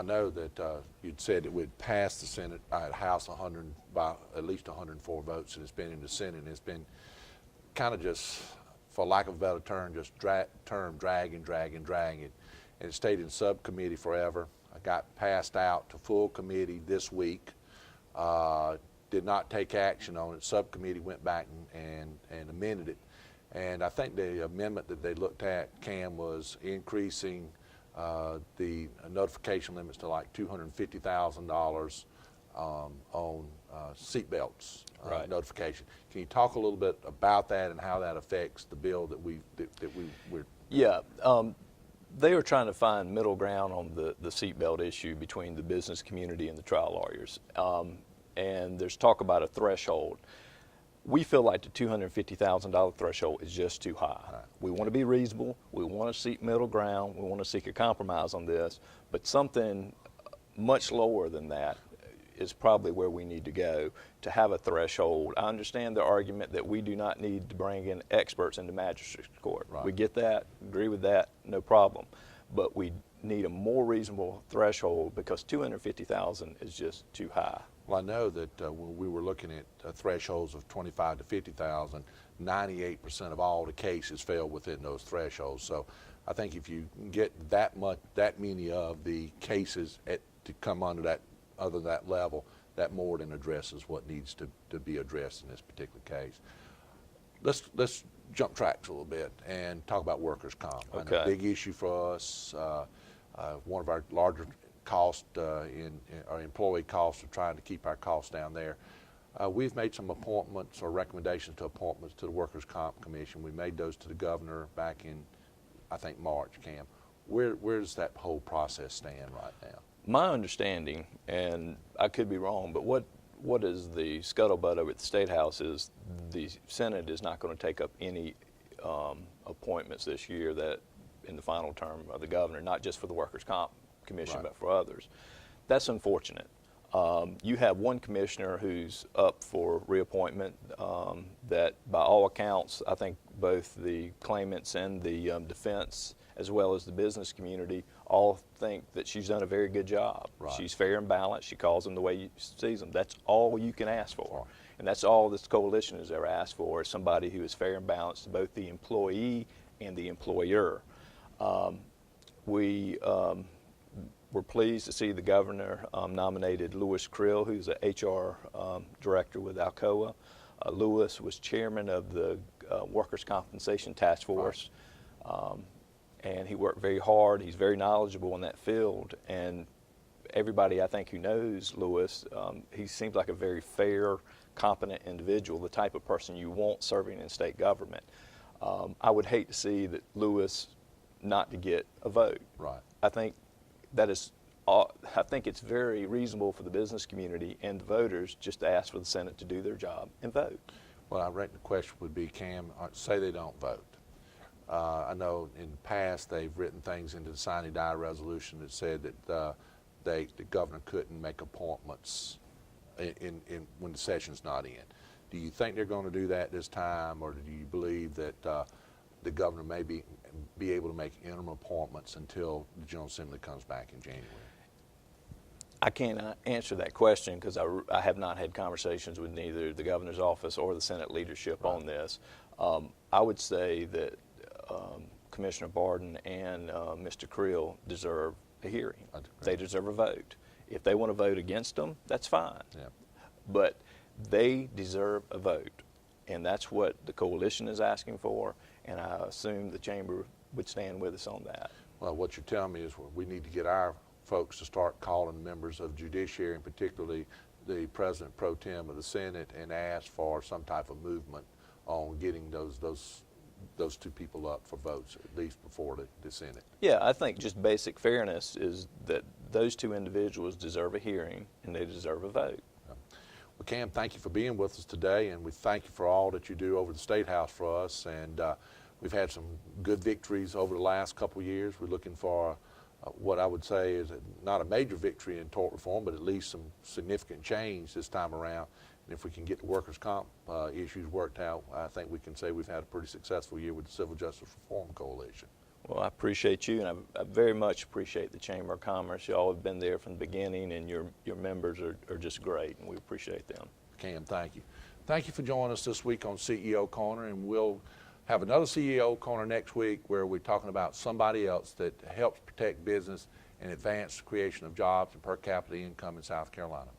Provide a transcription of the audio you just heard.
know that you'd said it would pass the Senate at House 100 by at least 104 votes, and it's been in the Senate, and it's been kind of just, for lack of a better term, just dragging. And it stayed in subcommittee forever. I got passed out to full committee this week. Did not take action on it. Subcommittee went back and amended it. And I think the amendment that they looked at, Cam, was increasing the notification limits to like $250,000 on seatbelts notification. Can you talk a little bit about that and how that affects the bill that we're? Yeah, they are trying to find middle ground on the seatbelt issue between the business community and the trial lawyers. And there's talk about a threshold. We feel like the $250,000 threshold is just too high. Right. We want to be reasonable. We want to seek middle ground. We want to seek a compromise on this. But something much lower than that is probably where we need to go to have a threshold. I understand the argument that we do not need to bring in experts into magistrate's court. Right. We get that, agree with that, no problem. But we need a more reasonable threshold because $250,000 is just too high. Well, I know that when we were looking at thresholds of $25,000 to $50,000, 98% of all the cases fell within those thresholds. So I think if you get that many of the cases to come under that level, that more than addresses what needs to be addressed in this particular case. Let's jump tracks a little bit and talk about workers' comp. Okay. A big issue for us. One of our larger cost in our employee costs of trying to keep our costs down there. We've made some appointments or recommendations to appointments to the Workers' Comp Commission. We made those to the governor back in, I think, March, Cam. Where does that whole process stand right now? My understanding, and I could be wrong, but what is the scuttlebutt over at the State House is the Senate is not going to take up any appointments this year that in the final term of the governor, not just for the Workers' Comp Commission, but for others. That's unfortunate. You have one commissioner who's up for reappointment that by all accounts, I think both the claimants and the defense as well as the business community all think that she's done a very good job. Right. She's fair and balanced. She calls them the way she sees them. That's all you can ask for. Right. And that's all this coalition has ever asked for, is somebody who is fair and balanced to both the employee and the employer. We're pleased to see the governor nominated Louis Krill, who's an HR director with Alcoa. Louis was chairman of the Workers' Compensation Task Force, and he worked very hard. He's very knowledgeable in that field, and everybody I think who knows Louis, he seems like a very fair, competent individual, the type of person you want serving in state government. I would hate to see that Louis not to get a vote. Right. I think it's very reasonable for the business community and the voters just to ask for the Senate to do their job and vote. Well, I reckon the question would be, Cam, say they don't vote. I know in the past they've written things into the sine die resolution that said that the governor couldn't make appointments when the session's not in. Do you think they're going to do that this time, or do you believe that the governor may be able to make interim appointments until the General Assembly comes back in January? I can't answer that question because I have not had conversations with neither the governor's office or the Senate leadership on this. I would say that Commissioner Barden and Mr. Krill deserve a hearing. They deserve a vote. If they want to vote against them, that's fine. Yeah. But they deserve a vote, and that's what the coalition is asking for, and I assume the chamber would stand with us on that. Well, what you're telling me is we need to get our folks to start calling members of judiciary, and particularly the President Pro Tem of the Senate, and ask for some type of movement on getting those two people up for votes, at least before the Senate. Yeah, I think just basic fairness is that those two individuals deserve a hearing and they deserve a vote. Well, Cam, thank you for being with us today, and we thank you for all that you do over the State House for us. And we've had some good victories over the last couple of years. We're looking for what I would say is not a major victory in tort reform, but at least some significant change this time around. And if we can get the workers' comp issues worked out, I think we can say we've had a pretty successful year with the Civil Justice Reform Coalition. Well, I appreciate you, and I very much appreciate the Chamber of Commerce. Y'all have been there from the beginning, and your members are just great, and we appreciate them. Cam, thank you. Thank you for joining us this week on CEO Corner, and we'll have another CEO Corner next week where we're talking about somebody else that helps protect business and advance the creation of jobs and per capita income in South Carolina.